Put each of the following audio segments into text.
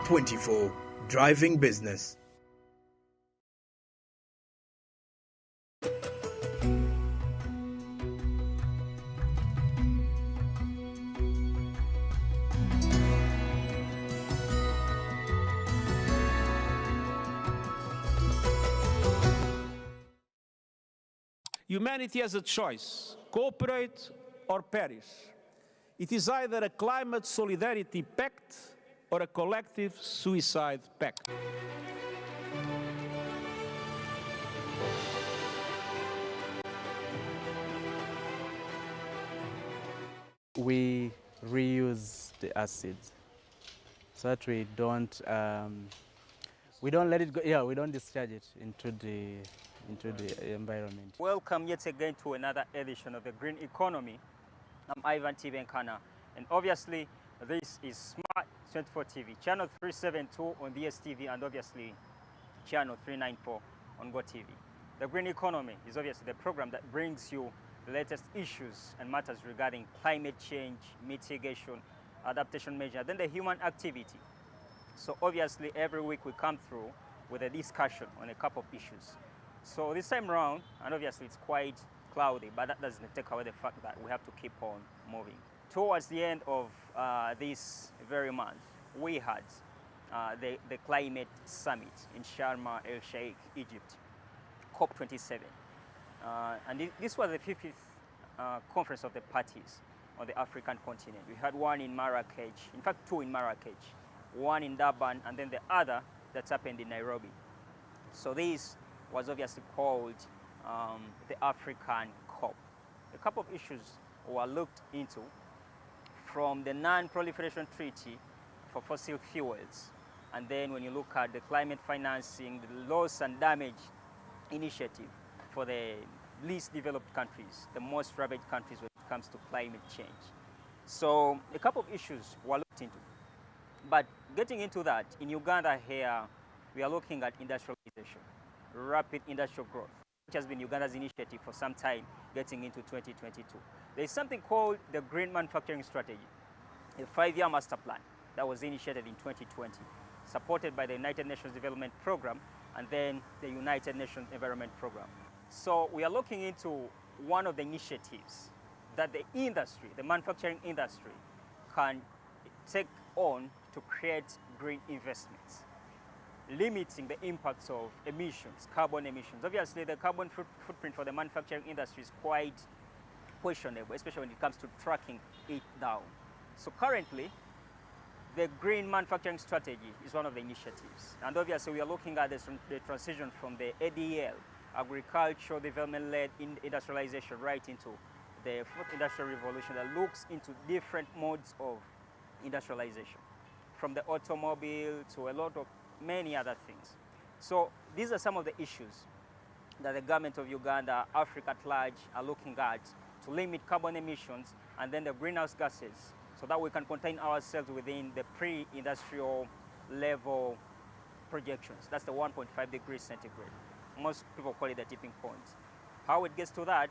SMART24, driving business. Humanity has a choice: cooperate or perish. It is either a climate solidarity pact or a collective suicide pact. We reuse the acids so that we don't let it go. Yeah, we don't discharge it into the environment. Welcome yet again to another edition of the Green Economy. I'm Ivan Tibenkana, and obviously this is SMART24 TV, channel 372 on DSTV, and obviously channel 394 on GoTV. The Green Economy is obviously the program that brings you the latest issues and matters regarding climate change, mitigation, adaptation measures, then the human activity. So obviously every week we come through with a discussion on a couple of issues. So this time around, and obviously it's quite cloudy, but that doesn't take away the fact that we have to keep on moving. Towards the end of this very month, we had the climate summit in Sharm el-Sheikh, Egypt, COP27. And this was the 50th conference of the parties on the African continent. We had one in Marrakech, in fact two in Marrakech, one in Durban, and then the other that happened in Nairobi. So this was obviously called the African COP. A couple of issues were looked into, from the Non-Proliferation Treaty for fossil fuels, and then when you look at the climate financing, the loss and damage initiative for the least developed countries, the most ravaged countries when it comes to climate change. So a couple of issues were looked into. But getting into that, in Uganda here, we are looking at industrialization, rapid industrial growth, which has been Uganda's initiative for some time, getting into 2022. There is something called the Green Manufacturing Strategy, a 5-year master plan that was initiated in 2020, supported by the United Nations Development Program and then the United Nations Environment Program. So we are looking into one of the initiatives that the industry, the manufacturing industry, can take on to create green investments, limiting the impacts of emissions, carbon emissions. Obviously, the carbon footprint for the manufacturing industry is quite questionable, especially when it comes to tracking it down. So currently, the Green Manufacturing Strategy is one of the initiatives. And obviously, we are looking at the transition from the ADL, agricultural development-led industrialization, right into the fourth industrial revolution that looks into different modes of industrialization, from the automobile to a lot of many other things. So these are some of the issues that the government of Uganda, Africa at large, are looking at to limit carbon emissions and then the greenhouse gases, so that we can contain ourselves within the pre-industrial level projections. That's the 1.5 degrees centigrade. Most people call it the tipping point. How it gets to that,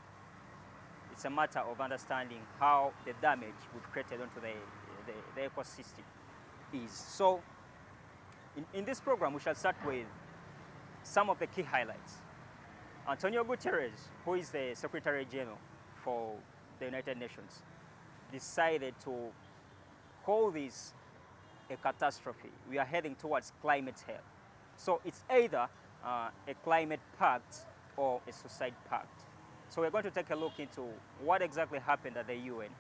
it's a matter of understanding how the damage we've created onto the ecosystem is. So in this program, we shall start with some of the key highlights. Antonio Guterres, who is the Secretary General for the United Nations, decided to call this a catastrophe. We are heading towards climate hell. So it's either a climate pact or a suicide pact. So we're going to take a look into what exactly happened at the UN,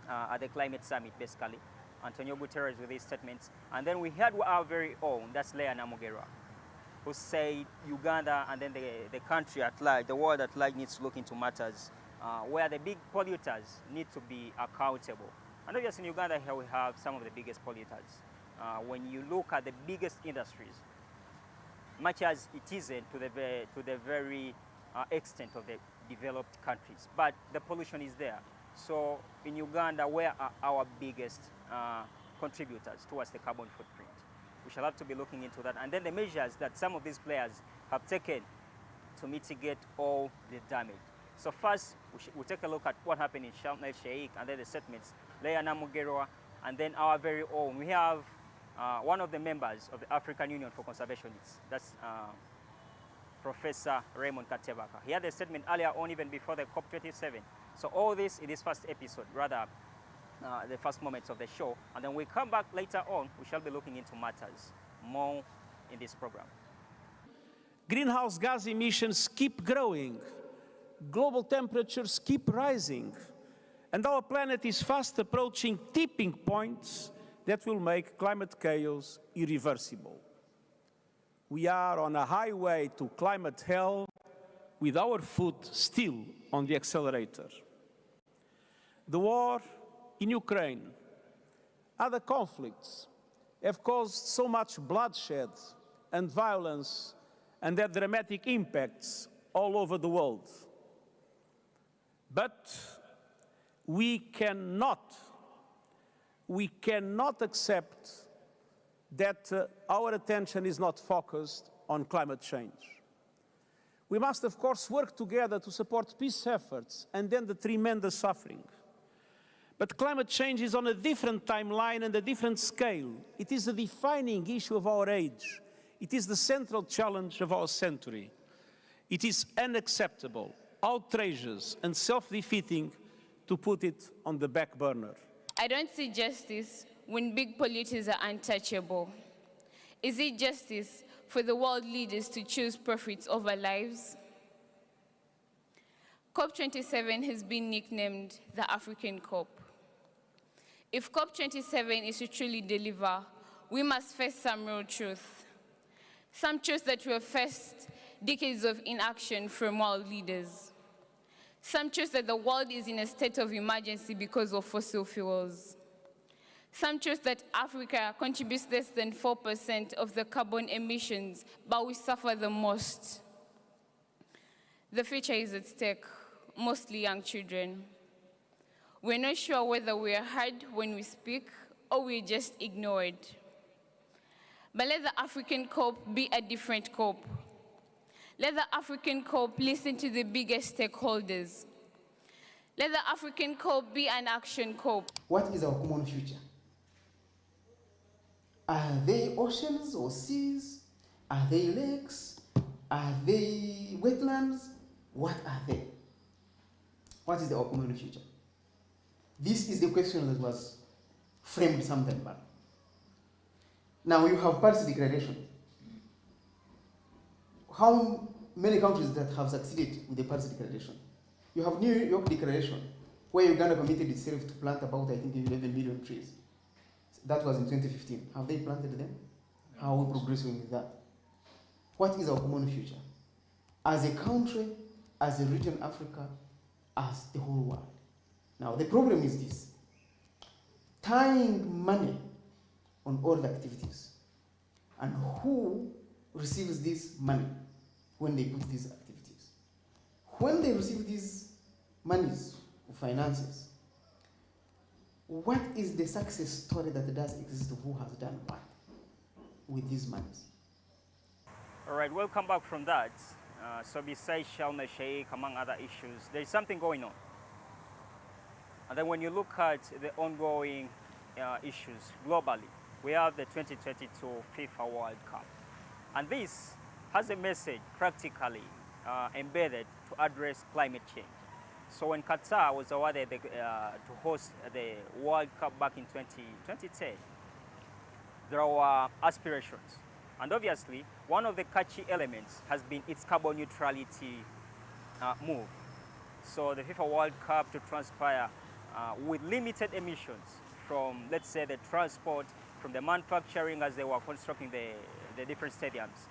at the climate summit, basically. Antonio Guterres with his statements. And then we had our very own, that's Leah Namugera, who said Uganda and then the country at large, the world at large, needs to look into matters where the big polluters need to be accountable. And obviously in Uganda here we have some of the biggest polluters. When you look at the biggest industries, much as it isn't to the very extent of the developed countries, but the pollution is there. So in Uganda, where are our biggest contributors towards the carbon footprint? We shall have to be looking into that. And then the measures that some of these players have taken to mitigate all the damage. So first, we'll take a look at what happened in Sharm el-Sheikh and then the settlements, Leah Namugera, and then our very own. We have one of the members of the African Union for Conservationists. That's Professor Raymond Katebaka. He had a statement earlier on, even before the COP27. So all this in this first episode, rather the first moments of the show. And then we come back later on, we shall be looking into matters more in this program. Greenhouse gas emissions keep growing. Global temperatures keep rising. And our planet is fast approaching tipping points that will make climate chaos irreversible. We are on a highway to climate hell with our foot still on the accelerator. The war in Ukraine, other conflicts have caused so much bloodshed and violence and had dramatic impacts all over the world. But we cannot accept that our attention is not focused on climate change. We must, of course, work together to support peace efforts and end the tremendous suffering. But climate change is on a different timeline and a different scale. It is a defining issue of our age. It is the central challenge of our century. It is unacceptable, outrageous, and self-defeating to put it on the back burner. I don't see justice when big polluters are untouchable. Is it justice for the world leaders to choose profits over lives? COP27 has been nicknamed the African COP. If COP27 is to truly deliver, we must face some real truth. Some truth that will face decades of inaction from world leaders. Some truth that the world is in a state of emergency because of fossil fuels. Some truth that Africa contributes less than 4% of the carbon emissions, but we suffer the most. The future is at stake, mostly young children. We're not sure whether we are heard when we speak or we're just ignored. But let the African COP be a different COP. Let the African COP listen to the biggest stakeholders. Let the African COP be an action COP. What is our common future? Are they oceans or seas? Are they lakes? Are they wetlands? What are they? What is our common future? This is the question that was framed some time back. Now you have Paris Declaration. How many countries that have succeeded with the Paris Declaration? You have New York Declaration, where Uganda committed itself to plant about, I think, 11 million trees. That was in 2015. Have they planted them? How are we progressing with that? What is our common future? As a country, as a region, Africa, as the whole world. Now, the problem is this. Tying money on all the activities. And who receives this money when they put these activities? When they receive these monies, finances, what is the success story that does exist? Who has done what with these monies? All right, welcome back from that. So besides Sharm el-Sheikh, among other issues, there is something going on. And then when you look at the ongoing issues globally, we have the 2022 FIFA World Cup. And this has a message practically embedded to address climate change. So when Qatar was awarded to host the World Cup back in 2010, there were aspirations. And obviously, one of the catchy elements has been its carbon neutrality move. So the FIFA World Cup to transpire with limited emissions from, let's say, the transport, from the manufacturing as they were constructing the different stadiums.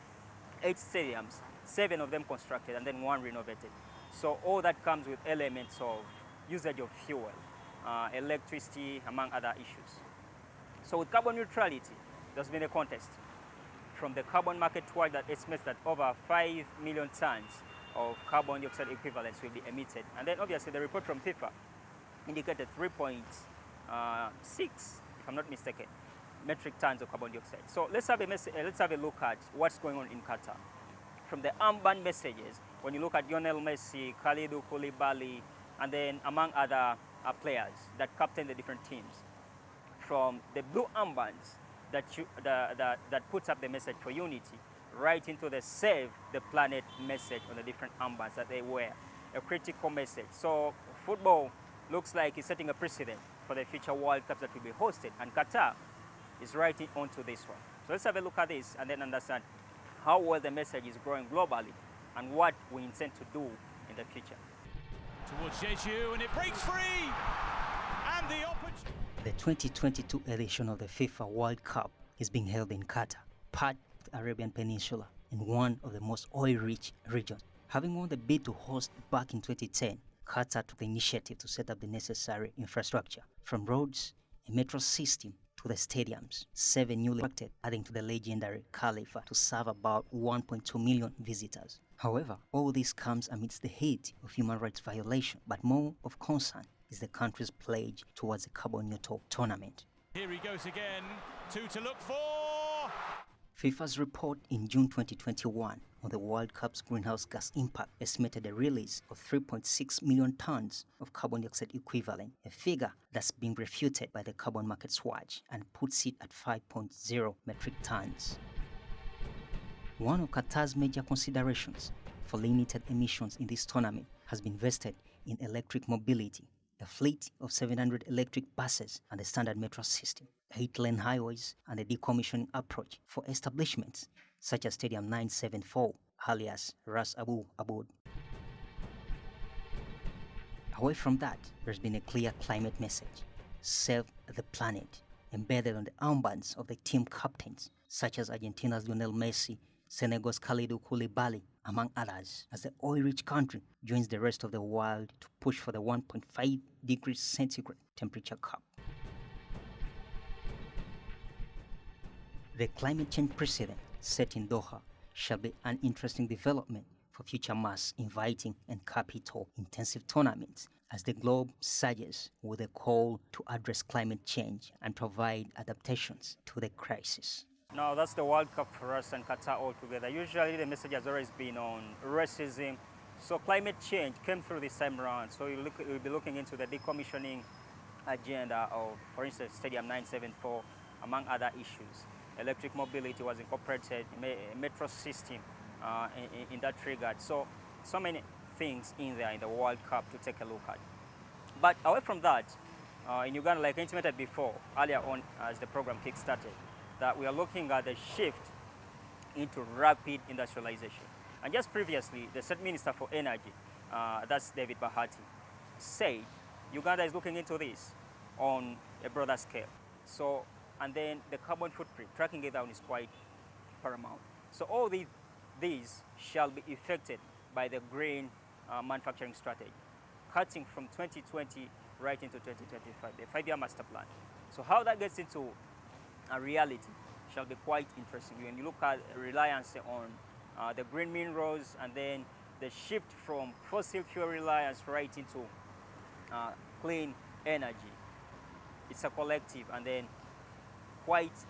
8 stadiums, 7 of them constructed and then 1 renovated. So all that comes with elements of usage of fuel, electricity, among other issues. So with carbon neutrality, there's been a contest from the carbon market world that estimates that over 5 million tons of carbon dioxide equivalents will be emitted. And then obviously the report from FIFA indicated 3.6, if I'm not mistaken, metric tons of carbon dioxide. So let's have a look at what's going on in Qatar. From the armband messages, when you look at Lionel Messi, Kalidou Koulibaly, and then among other players that captain the different teams, from the blue armbands, that puts up the message for unity right into the Save the Planet message on the different armbands that they wear, a critical message. So football looks like it's setting a precedent for the future World Cups that will be hosted, and Qatar is writing onto this one. So let's have a look at this and then understand how well the message is growing globally and what we intend to do in the future. Towards Jeju, and it breaks free! And the opportunity. The 2022 edition of the FIFA World Cup is being held in Qatar, part of the Arabian Peninsula, in one of the most oil-rich regions. Having won the bid to host back in 2010, Qatar took the initiative to set up the necessary infrastructure, from roads, a metro system, to the stadiums, 7 newly erected, adding to the legendary Khalifa to serve about 1.2 million visitors. However, all this comes amidst the heat of human rights violation, but more of concern is the country's pledge towards a carbon-neutral tournament. Here he goes again, 2 to look for! FIFA's report in June 2021 on the World Cup's greenhouse gas impact estimated a release of 3.6 million tons of carbon dioxide equivalent, a figure that's being refuted by the Carbon Markets Watch and puts it at 5.0 metric tons. One of Qatar's major considerations for limited emissions in this tournament has been invested in electric mobility, a fleet of 700 electric buses and the standard metro system, 8-lane highways, and the decommissioning approach for establishments such as Stadium 974, alias Ras Abu Abud. Away from that, there's been a clear climate message: save the planet, embedded on the armbands of the team captains such as Argentina's Lionel Messi, Senegal's Kalidou Koulibaly, among others, as the oil-rich country joins the rest of the world to push for the 1.5 degrees centigrade temperature cap. The climate change precedent set in Doha shall be an interesting development for future mass inviting and capital-intensive tournaments as the globe surges with a call to address climate change and provide adaptations to the crisis. Now that's the World Cup for us and Qatar altogether. Usually the message has always been on racism. So climate change came through this time around. So you'll be looking into the decommissioning agenda of, for instance, Stadium 974, among other issues. Electric mobility was incorporated, a metro system in that regard. So many things in there in the World Cup to take a look at. But away from that, in Uganda, like I intimated before, earlier on as the program kick-started, that we are looking at the shift into rapid industrialization. And just previously, the State Minister for Energy, that's David Bahati, said Uganda is looking into this on a broader scale. So, and then the carbon footprint, tracking it down is quite paramount. So all these shall be effected by the green manufacturing strategy, cutting from 2020 right into 2025, the 5-year master plan. So how that gets into a reality shall be quite interesting. When you look at reliance on the green minerals and then the shift from fossil fuel reliance right into clean energy, it's a collective and then quite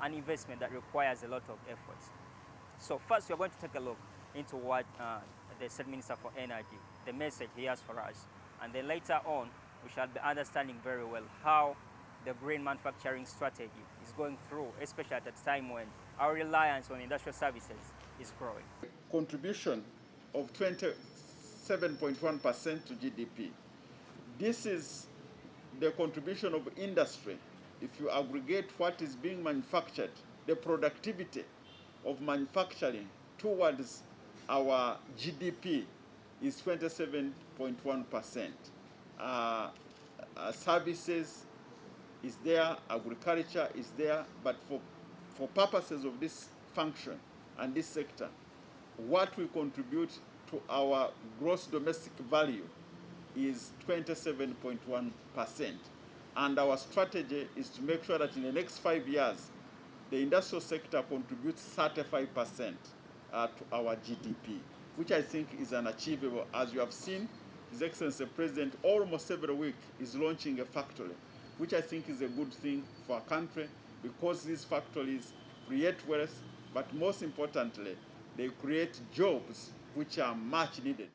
an investment that requires a lot of efforts. So first, we're going to take a look into what the State Minister for Energy, the message he has for us. And then later on, we shall be understanding very well how the green manufacturing strategy is going through, especially at a time when our reliance on industrial services is growing. Contribution of 27.1% to GDP. This is the contribution of industry. If you aggregate what is being manufactured, the productivity of manufacturing towards our GDP is 27.1%. Services is there, agriculture is there, but for purposes of this function and this sector, what we contribute to our gross domestic value is 27.1%. And our strategy is to make sure that in the next 5 years, the industrial sector contributes 35% to our GDP, which I think is unachievable. As you have seen, His Excellency the President almost every week is launching a factory, which I think is a good thing for our country because these factories create wealth, but most importantly, they create jobs which are much needed.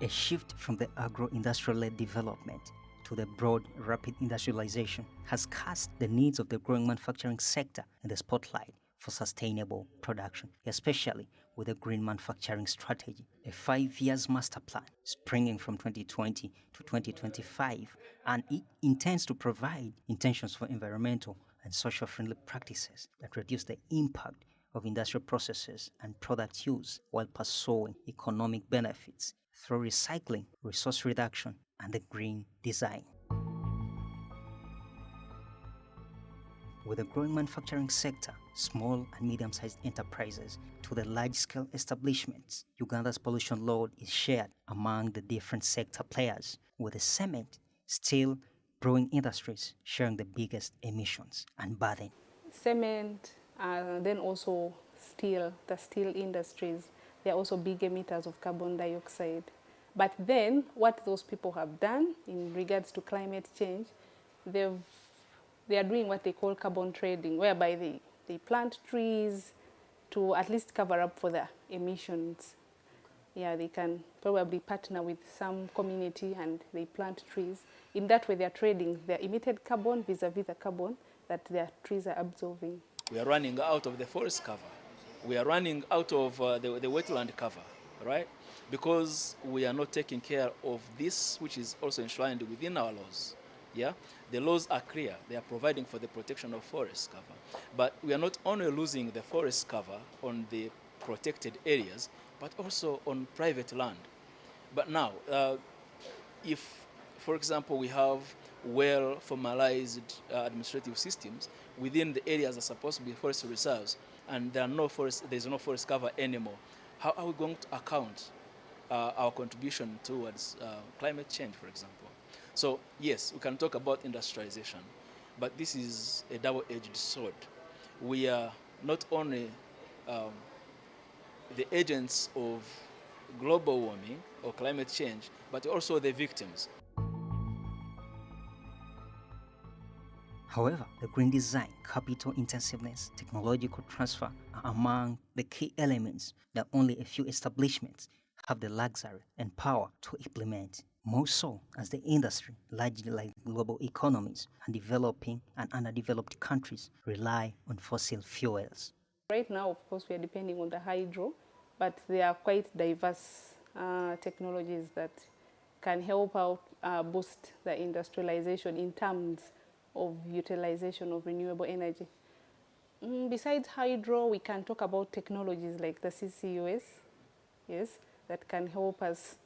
A shift from the agro-industrial-led development to the broad, rapid industrialization has cast the needs of the growing manufacturing sector in the spotlight for sustainable production, especially with the Green Manufacturing Strategy, a 5-year master plan springing from 2020 to 2025, and it intends to provide intentions for environmental and social-friendly practices that reduce the impact of industrial processes and product use while pursuing economic benefits through recycling, resource reduction, and the green design. With the growing manufacturing sector, small and medium-sized enterprises to the large-scale establishments, Uganda's pollution load is shared among the different sector players, with the cement, steel, brewing industries sharing the biggest emissions and burden. Cement, then also steel, the steel industries, they are also big emitters of carbon dioxide. But then what those people have done in regards to climate change, they are doing what they call carbon trading, whereby they plant trees to at least cover up for the emissions. Yeah, they can probably partner with some community and they plant trees. In that way, they are trading their emitted carbon vis-a-vis the carbon that their trees are absorbing. We are running out of the forest cover. We are running out of the wetland cover, right? Because we are not taking care of this, which is also enshrined within our laws. Yeah, the laws are clear. They are providing for the protection of forest cover. But we are not only losing the forest cover on the protected areas, but also on private land. But now, if, for example, we have well-formalized administrative systems within the areas that are supposed to be forest reserves, and there is no forest cover anymore, how are we going to account our contribution towards climate change, for example? So yes, we can talk about industrialization, but this is a double-edged sword. We are not only the agents of global warming or climate change, but also the victims. However, the green design, capital intensiveness, technological transfer are among the key elements that only a few establishments have the luxury and power to implement. More so as the industry, largely like global economies and developing and underdeveloped countries, rely on fossil fuels. Right now, of course, we are depending on the hydro, but there are quite diverse technologies that can help out boost the industrialization in terms of utilization of renewable energy. Besides hydro, we can talk about technologies like the CCUS, yes, that can help us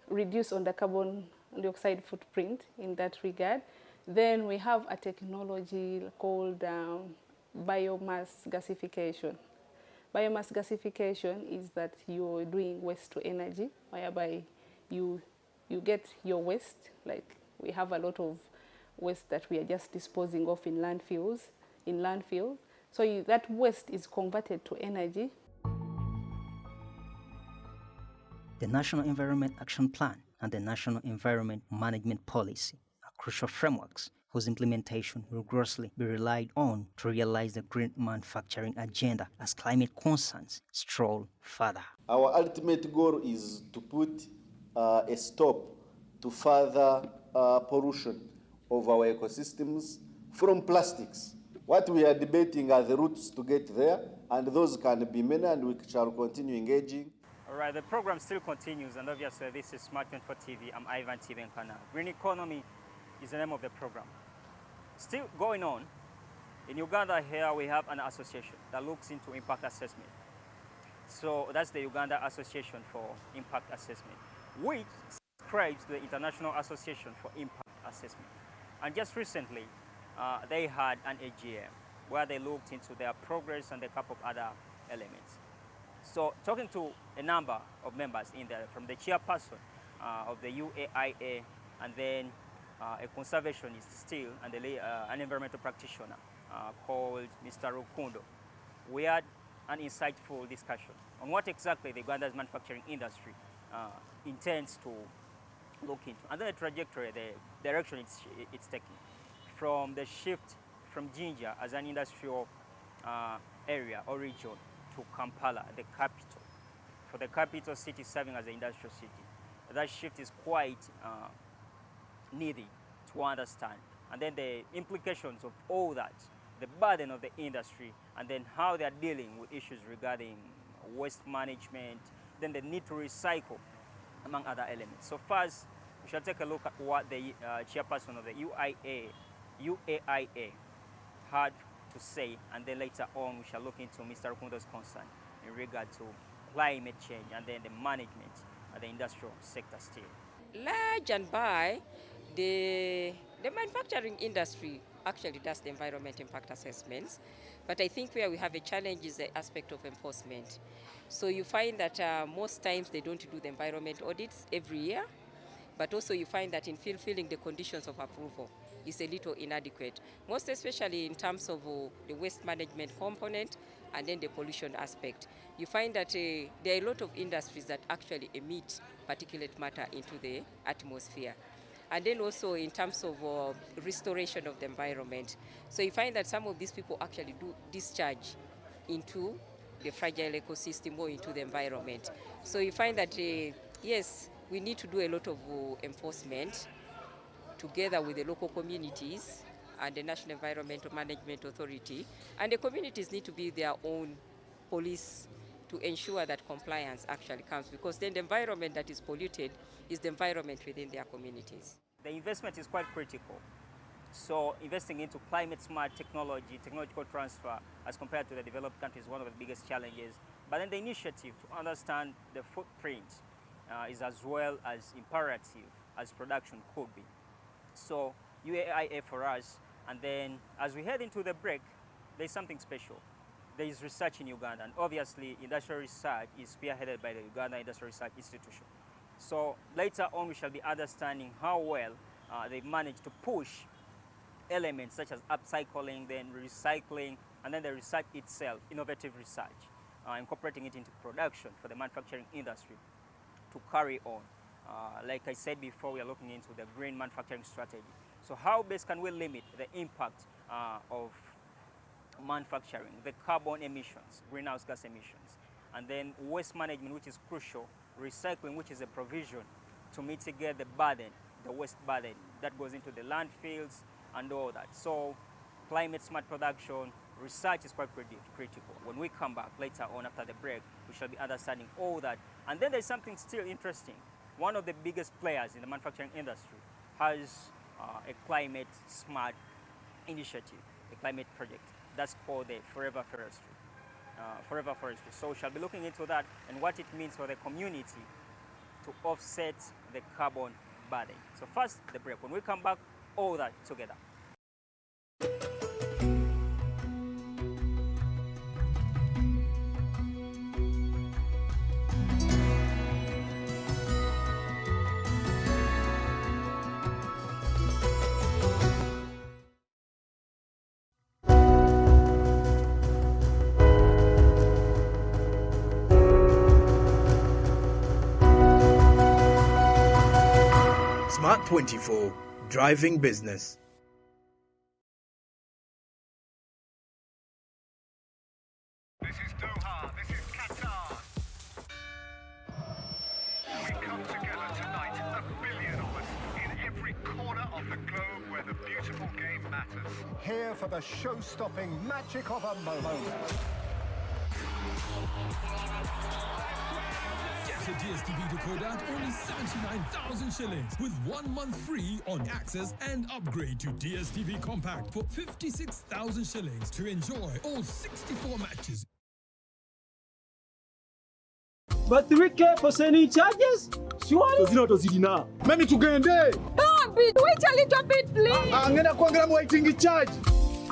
reduce on the carbon dioxide footprint in that regard. Then we have a technology called biomass gasification. Biomass gasification is that you're doing waste to energy, whereby you get your waste, like we have a lot of waste that we are just disposing of in landfill. So that waste is converted to energy. The National Environment Action Plan and the National Environment Management Policy are crucial frameworks whose implementation will grossly be relied on to realize the green manufacturing agenda as climate concerns stroll further. Our ultimate goal is to put a stop to further pollution of our ecosystems from plastics. What we are debating are the routes to get there, and those can be many, and we shall continue engaging. All right, the program still continues, and obviously this is SMART24 TV. I'm Ivan Tibenkana. Green Economy is the name of the program. Still going on, in Uganda here we have an association that looks into impact assessment. So that's the Uganda Association for Impact Assessment, which subscribes to the International Association for Impact Assessment. And just recently, they had an AGM where they looked into their progress and a couple of other elements. So talking to a number of members in there, from the chairperson of the UAIA, and then a conservationist still, and an environmental practitioner called Mr. Rukundo, we had an insightful discussion on what exactly the Uganda's manufacturing industry intends to look into, and then the trajectory, the direction it's taking, from the shift from Jinja as an industrial area or region to Kampala, the capital, for the capital city serving as an industrial city. that shift is quite needy to understand. And then the implications of all that, the burden of the industry, and then how they are dealing with issues regarding waste management, then the need to recycle, among other elements. So first, we shall take a look at what the chairperson of the UAIA had to say, and then later on we shall look into Mr. Rukundo's concern in regard to climate change and then the management of the industrial sector still. Large and by the manufacturing industry actually does the environment impact assessments, but I think where we have a challenge is the aspect of enforcement. So you find that most times they don't do the environment audits every year, but also you find that in fulfilling the conditions of approval is a little inadequate, most especially in terms of the waste management component and then the pollution aspect. You find that there are a lot of industries that actually emit particulate matter into the atmosphere. And then also in terms of restoration of the environment. So you find that some of these people actually do discharge into the fragile ecosystem or into the environment. So you find that, yes, we need to do a lot of enforcement together with the local communities and the National Environmental Management Authority. And the communities need to be their own police to ensure that compliance actually comes, because then the environment that is polluted is the environment within their communities. The investment is quite critical. So investing into climate smart technology, technological transfer, as compared to the developed countries, is one of the biggest challenges. But then the initiative to understand the footprint is as well as imperative as production could be. So UAIA for us, and then as we head into the break, there's something special. There is research in Uganda, and obviously industrial research is spearheaded by the Uganda Industrial Research Institution. So later on we shall be understanding how well they managed to push elements such as upcycling, then recycling, and then the research itself, innovative research, incorporating it into production for the manufacturing industry to carry on. Like I said before, we are looking into the green manufacturing strategy. So how best can we limit the impact of manufacturing, the carbon emissions, greenhouse gas emissions, and then waste management, which is crucial, recycling, which is a provision to mitigate the burden, the waste burden that goes into the landfills and all that. So climate smart production, research is quite critical. When we come back later on after the break, we shall be understanding all that. And then there's something still interesting. One of the biggest players in the manufacturing industry has a climate smart initiative, a climate project. That's called the Forever Forestry. So we shall be looking into that and what it means for the community to offset the carbon burden. So first, the break. When we come back, all that together. SMART24, driving business. This is Doha, this is Qatar. We come together tonight, 1 billion of us, in every corner of the globe where the beautiful game matters. Here for the show-stopping magic of a moment. Get a DSTV decoder at only 79,000 shillings with 1 month free on access and upgrade to DSTV Compact for 56,000 shillings to enjoy all 64 matches. But 3K for sending charges? Surely? Tozidi na. Mimi tugende. No, wait a little bit, please. Angena kuangalia waiting charge.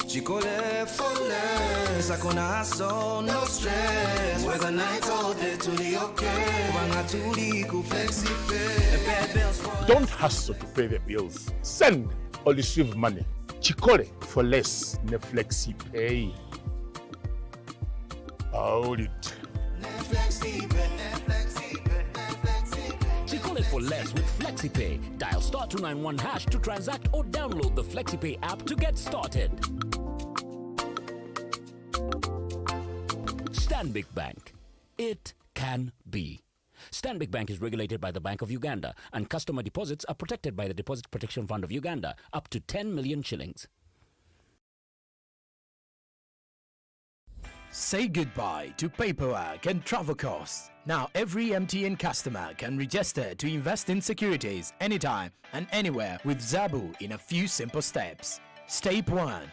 Chikole for less, akona hustle, no stress. Whether night or day, tuli okay. Wanga tuli ku flexi pay. Don't hustle to pay the bills. Send or receive money. Chikole for less, ne flexi pay. Hold it. Chikole for less with FlexiPay. Dial *291# to transact or download the FlexiPay app to get started. Stanbic Bank. It can be. Stanbic Bank is regulated by the Bank of Uganda, and customer deposits are protected by the Deposit Protection Fund of Uganda, up to 10 million shillings. Say goodbye to paperwork and travel costs. Now every MTN customer can register to invest in securities anytime and anywhere with Zabu in a few simple steps. Step 1.